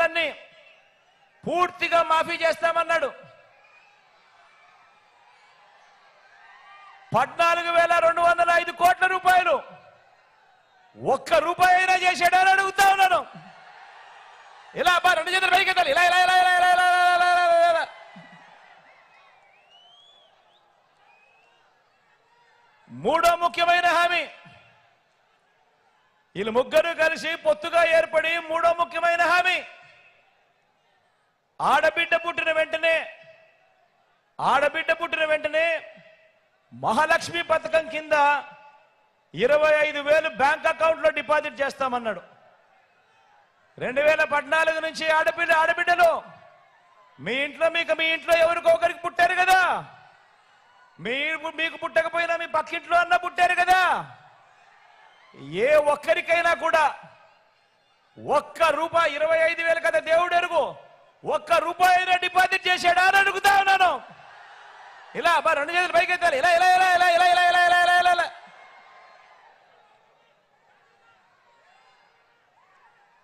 రుణాలన్నీ పూర్తిగా మాఫీ చేస్తామన్నాడు. 14,205 కోట్ల రూపాయలు ఒక్క రూపాయి అయినా చేసాడని అడుగుతా ఉన్నాను. ఇలా అబ్బా రెండు చేతులు పైకి ఎత్తాలి. ఇలా ఇలా ఇలా ఇలా ఇలా ఇలా ఇలా. మూడో ముఖ్యమైన హామీ, వీళ్ళు ముగ్గురు కలిసి పొత్తుగా ఏర్పడి మూడో ముఖ్యమైన హామీ, ఆడబిడ్డ పుట్టిన వెంటనే మహాలక్ష్మి పథకం కింద 25,000 బ్యాంక్ అకౌంట్లో డిపాజిట్ చేస్తామన్నాడు. 2014 నుంచి ఆడబిడ్డలు మీ ఇంట్లో ఎవరికో ఒకరికి పుట్టారు కదా, మీకు పుట్టకపోయినా మీ పక్కింట్లో అన్న పుట్టారు కదా, ఏ ఒక్కరికైనా కూడా ఒక్క రూపాయి 25,000 కదా దేవుడు ఎరుగు, ఒక్క రూపాయి అయినా డిపాజిట్ చేశాడా అని అడుగుతా ఉన్నాను. ఇలా అబ్బా రెండు చేతులు పైకి ఎత్తాలి. ఇలా ఇలా ఇలా ఇలా ఇలా ఇలా ఇలా ఇలా ఇలా ఇలా.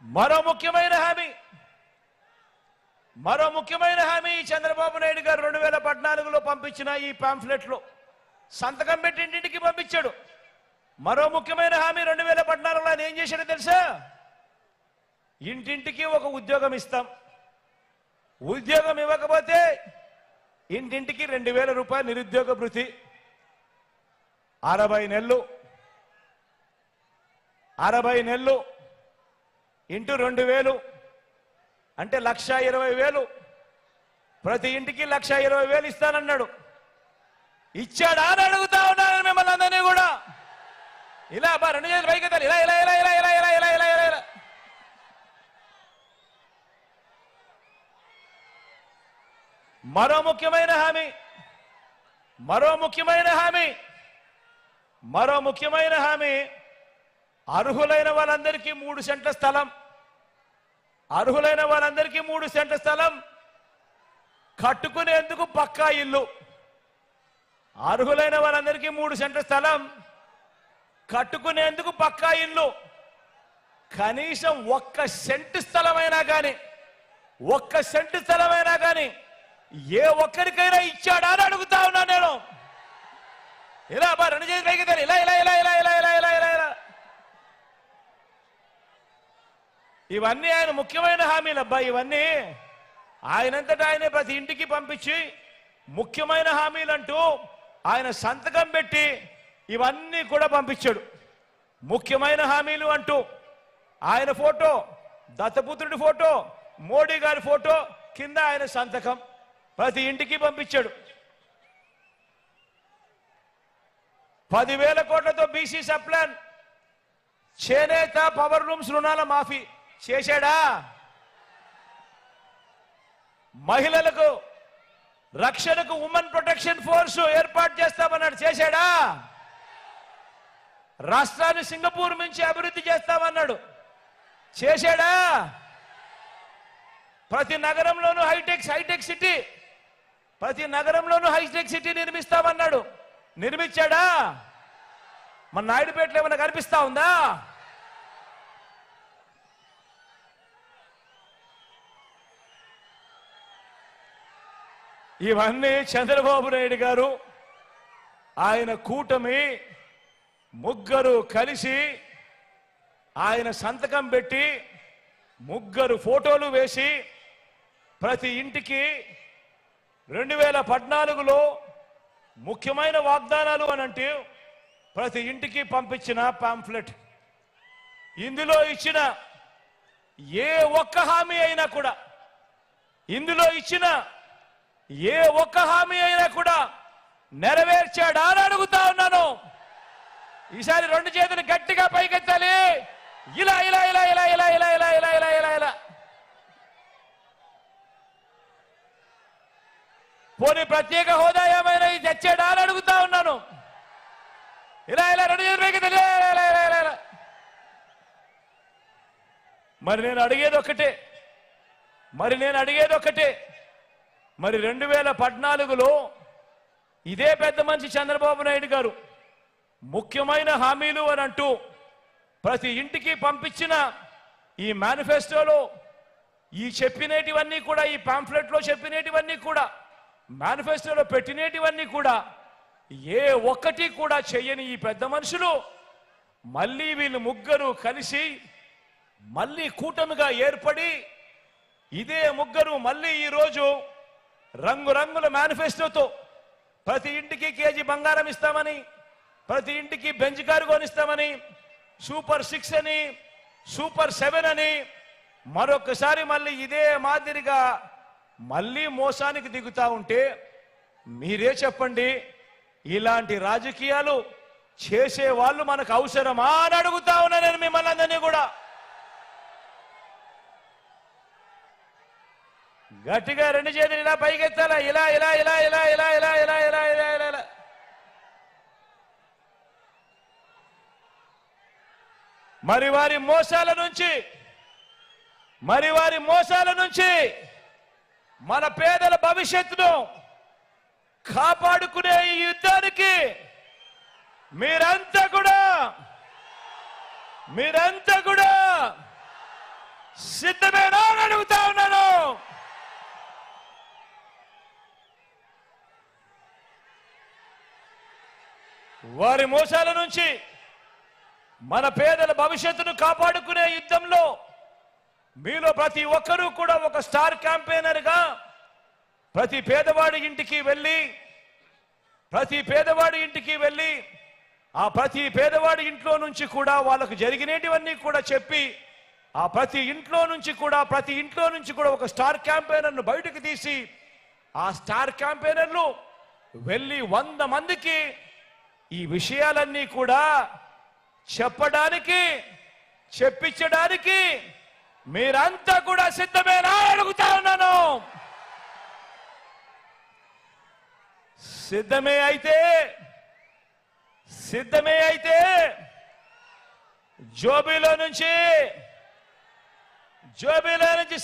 మరో ముఖ్యమైన హామీ చంద్రబాబు నాయుడు గారు 2014లో పంపించిన ఈ పాంఫ్లెట్లో సంతకం పెట్టి ఇంటింటికి పంపించాడు. మరో ముఖ్యమైన హామీ 2014లో ఆయన ఏం చేశాడో తెలుసా? ఇంటింటికి ఒక ఉద్యోగం ఇస్తాం, ఉద్యోగం ఇవ్వకపోతే ఇంటింటికి 2,000 రూపాయలు నిరుద్యోగ భృతి, 60 నెలలు ఇంటూ 2,000 అంటే 1,20,000, ప్రతి ఇంటికి 1,20,000 ఇస్తానన్నాడు. ఇచ్చాడా అని అడుగుతా ఉన్నాను మిమ్మల్ని అందరినీ కూడా. ఇలా అబ్బా రెండు చేతులు పైకి ఎత్తాలి. ఇలా ఇలా ఇలా ఇలా ఇలా ఇలా ఇలా ఇలా ఇలా ఇలా. మరో ముఖ్యమైన హామీ అర్హులైన వాళ్ళందరికీ 3 సెంట్ల స్థలం, కట్టుకునేందుకు పక్కా ఇల్లు. అర్హులైన వాళ్ళందరికీ 3 సెంట్ల స్థలం, కట్టుకునేందుకు పక్కా ఇల్లు. కనీసం 1 సెంటు స్థలమైనా కానీ ఏ ఒక్కరికైనా ఇచ్చాడా అని అడుగుతా ఉన్నా నేను. ఇలా అబ్బా రెండు చేతులు పైకి ఎత్తాలి. ఇలా ఇలా ఇలా ఇలా ఇలా ఇలా ఇలా ఇలా ఇలా. ఇవన్నీ ఆయన ముఖ్యమైన హామీలు అబ్బా. ఇవన్నీ ఆయనంతటా ఆయనే ప్రతి ఇంటికి పంపించి ముఖ్యమైన హామీలు అంటూ ఆయన సంతకం పెట్టి ఇవన్నీ కూడా పంపించాడు. ముఖ్యమైన హామీలు అంటూ ఆయన ఫోటో, దత్తపుత్రుడి ఫోటో, మోడీ గారి ఫోటో కింద ఆయన సంతకం ప్రతి ఇంటికి పంపించాడు. 10,000 కోట్లతో బీసీ సప్లాన్, చేనేత పవర్ లూమ్స్ రుణాల మాఫీ చేశాడా? మహిళలకు రక్షణకు ఉమెన్ ప్రొటెక్షన్ ఫోర్స్ ఏర్పాటు చేస్తామన్నాడు, చేశాడా? రాష్ట్రాన్ని సింగపూర్ నుంచి అభివృద్ధి చేస్తామన్నాడు, చేశాడా? ప్రతి నగరంలోనూ హైటెక్ సిటీ, నిర్మిస్తామన్నాడు, నిర్మించాడా? మన నాయుడుపేటలో ఏమైనా కనిపిస్తా ఉందా? ఇవన్నీ చంద్రబాబు నాయుడు గారు, ఆయన కూటమి ముగ్గురు కలిసి ఆయన సంతకం పెట్టి ముగ్గురు ఫోటోలు వేసి ప్రతి ఇంటికి 2014లో ముఖ్యమైన వాగ్దానాలు అనంటే ప్రతి ఇంటికి పంపించిన పాంఫ్లెట్. ఇందులో ఇచ్చిన ఏ ఒక్క హామీ అయినా కూడా నెరవేర్చాడా అని అడుగుతా ఉన్నాను. ఈసారి రెండు చేతులు గట్టిగా పైకెత్తాలి. ఇలా ఇలా ఇలా ఇలా ఇలా ఇలా ఇలా ఇలా ఇలా ఇలా ఇలా. పోనీ ప్రత్యేక హోదా ఏమైనా తెచ్చాడా అని అడుగుతా ఉన్నాను. ఇలా ఇలా రెండు చేతులు పైకెత్తాలి. ఇలా ఇలా ఇలా ఇలా. మరి నేను అడిగేది ఒకటే, మరి 2014లో ఇదే పెద్ద మనిషి చంద్రబాబు నాయుడు గారు ముఖ్యమైన హామీలు అని అంటూ ప్రతి ఇంటికి పంపించిన ఈ మేనిఫెస్టోలో ఈ చెప్పినటివన్నీ కూడా, ఈ పాంఫ్లెట్లో చెప్పినటివన్నీ కూడా, మేనిఫెస్టోలో పెట్టినటివన్నీ కూడా ఏ ఒక్కటి కూడా చెయ్యని ఈ పెద్ద మనుషులు మళ్ళీ వీళ్ళు ముగ్గురు కలిసి మళ్ళీ కూటమిగా ఏర్పడి ఇదే ముగ్గురు మళ్ళీ ఈరోజు రంగురంగుల మేనిఫెస్టోతో ప్రతి ఇంటికి కేజీ బంగారం ఇస్తామని, ప్రతి ఇంటికి బెంచ్ కారు కొనిస్తామని, సూపర్ 6 అని, సూపర్ 7 అని మరొకసారి మళ్ళీ ఇదే మాదిరిగా మళ్ళీ మోసానికి దిగుతా ఉంటే మీరే చెప్పండి, ఇలాంటి రాజకీయాలు చేసే వాళ్ళు మనకు అవసరమా అని అడుగుతా ఉన్నా నేను మిమ్మల్ని అందరినీ కూడా. గట్టిగా రెండు చేతులు ఇలా పైకెత్తాలా, ఇలా ఇలా ఇలా ఇలా ఇలా ఇలా ఇలా ఇలా ఇలా ఇలా ఇలా. మరి వారి మోసాల నుంచి మన పేదల భవిష్యత్తును కాపాడుకునే ఈ యుద్ధానికి మీరంతా కూడా సిద్ధమేనా అని అడుగుతా ఉన్నాను. వారి మోసాల నుంచి మన పేదల భవిష్యత్తును కాపాడుకునే యుద్ధంలో మీలో ప్రతి ఒక్కరూ కూడా ఒక స్టార్ క్యాంపెయినర్గా ప్రతి పేదవాడి ఇంటికి వెళ్ళి ఆ ప్రతి పేదవాడి ఇంట్లో నుంచి కూడా వాళ్ళకు జరిగినటివన్నీ కూడా చెప్పి ఆ ప్రతి ఇంట్లో నుంచి కూడా ఒక స్టార్ క్యాంపెయినర్ను బయటకు తీసి ఆ స్టార్ క్యాంపెయినర్లు వెళ్ళి 100 మందికి ఈ విషయాలన్నీ కూడా చెప్పించడానికి మీరంతా కూడా సిద్ధమేనా అడుగుతా ఉన్నాను. సిద్ధమే అయితే జోబీలో నుంచి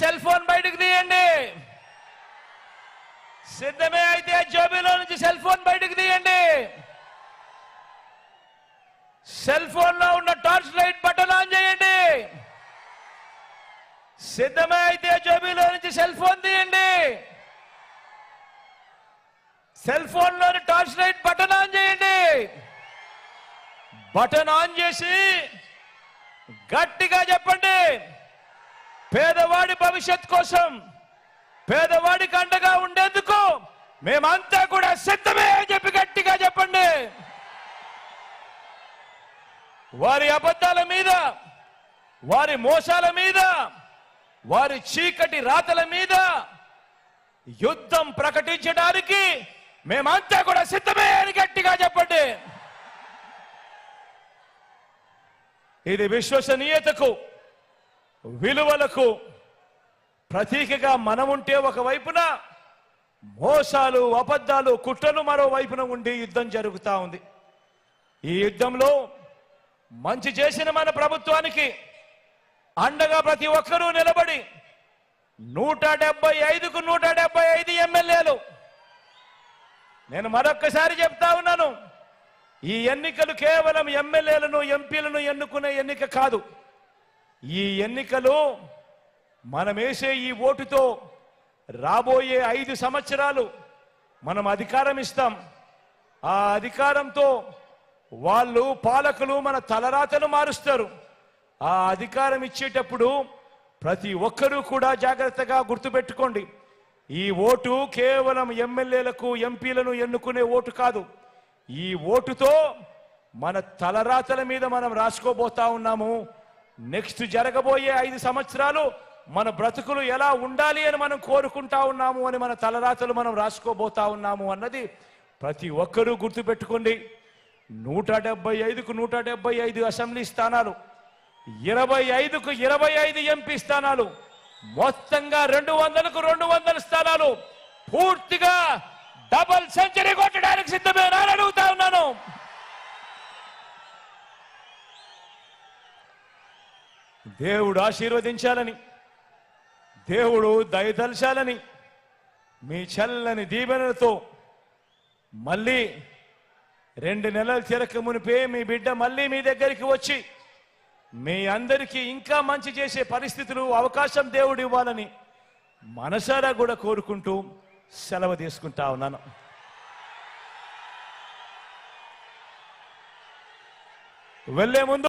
సెల్ ఫోన్ బయటకు తీయండి. సిద్ధమే అయితే జోబీలో నుంచి సెల్ ఫోన్ బయటకు తీయండి. సెల్ ఫోన్ లో ఉన్న టార్చ్ లైట్ బటన్ ఆన్ చేయండి. సిద్ధమే అయితే జోబీలో నుంచి సెల్ ఫోన్ తీయండి. సెల్ ఫోన్ లోని టార్చ్ లైట్ బటన్ ఆన్ చేయండి. బటన్ ఆన్ చేసి గట్టిగా చెప్పండి, పేదవాడి భవిష్యత్ కోసం, పేదవాడికి అండగా ఉండేందుకు మేమంతా కూడా సిద్ధమే అని చెప్పి గట్టిగా చెప్పండి. వారి అబద్ధాల మీద, వారి మోసాల మీద, వారి చీకటి రాతల మీద యుద్ధం ప్రకటించడానికి మేమంతా కూడా సిద్ధమే అని గట్టిగా చెప్పండి. ఇది విశ్వసనీయతకు, విలువలకు ప్రతీకగా మనముంటే ఒకవైపున మోసాలు, అబద్ధాలు, కుట్రలు మరోవైపున ఉండి యుద్ధం జరుగుతూ ఉంది. ఈ యుద్ధంలో మంచి చేసిన మన ప్రభుత్వానికి అండగా ప్రతి ఒక్కరూ నిలబడి 175కు 175 ఎమ్మెల్యేలు. నేను మరొక్కసారి చెప్తా ఉన్నాను, ఈ ఎన్నికలు కేవలం ఎమ్మెల్యేలను, ఎంపీలను ఎన్నుకునే ఎన్నిక కాదు. ఈ ఎన్నికలు మనం వేసే ఈ ఓటుతో రాబోయే 5 సంవత్సరాలు మనం అధికారం ఇస్తాం. ఆ అధికారంతో వాళ్ళు, పాలకులు మన తలరాతను మారుస్తారు. ఆ అధికారం ఇచ్చేటప్పుడు ప్రతి ఒక్కరూ కూడా జాగ్రత్తగా గుర్తుపెట్టుకోండి, ఈ ఓటు కేవలం ఎమ్మెల్యేలకు, ఎంపీలను ఎన్నుకునే ఓటు కాదు. ఈ ఓటుతో మన తలరాతల మీద మనం రాసుకోబోతా ఉన్నాము. నెక్స్ట్ జరగబోయే 5 సంవత్సరాలు మన బ్రతుకులు ఎలా ఉండాలి అని మనం కోరుకుంటా ఉన్నాము అని మన తలరాతలు మనం రాసుకోబోతా ఉన్నాము అన్నది ప్రతి ఒక్కరూ గుర్తుపెట్టుకోండి. 175కు 175 అసెంబ్లీ స్థానాలు, 25కు 25 ఎంపీ స్థానాలు, మొత్తంగా 200కు 200 స్థానాలు పూర్తిగా డబుల్ సెంచరీ కొట్టడానికి సిద్ధమేనా అని అడుగుతా ఉన్నాను. దేవుడు ఆశీర్వదించాలని, దేవుడు దయదల్చాలని మీ చల్లని దీవెనలతో మళ్ళీ 2 నెలలు తిరక మునిపే మీ బిడ్డ మళ్ళీ మీ దగ్గరికి వచ్చి మీ అందరికీ ఇంకా మంచి చేసే పరిస్థితులు అవకాశం దేవుడు ఇవ్వాలని మనసారా కూడా కోరుకుంటూ సెలవు తీసుకుంటా ఉన్నాను. వెళ్ళే ముందు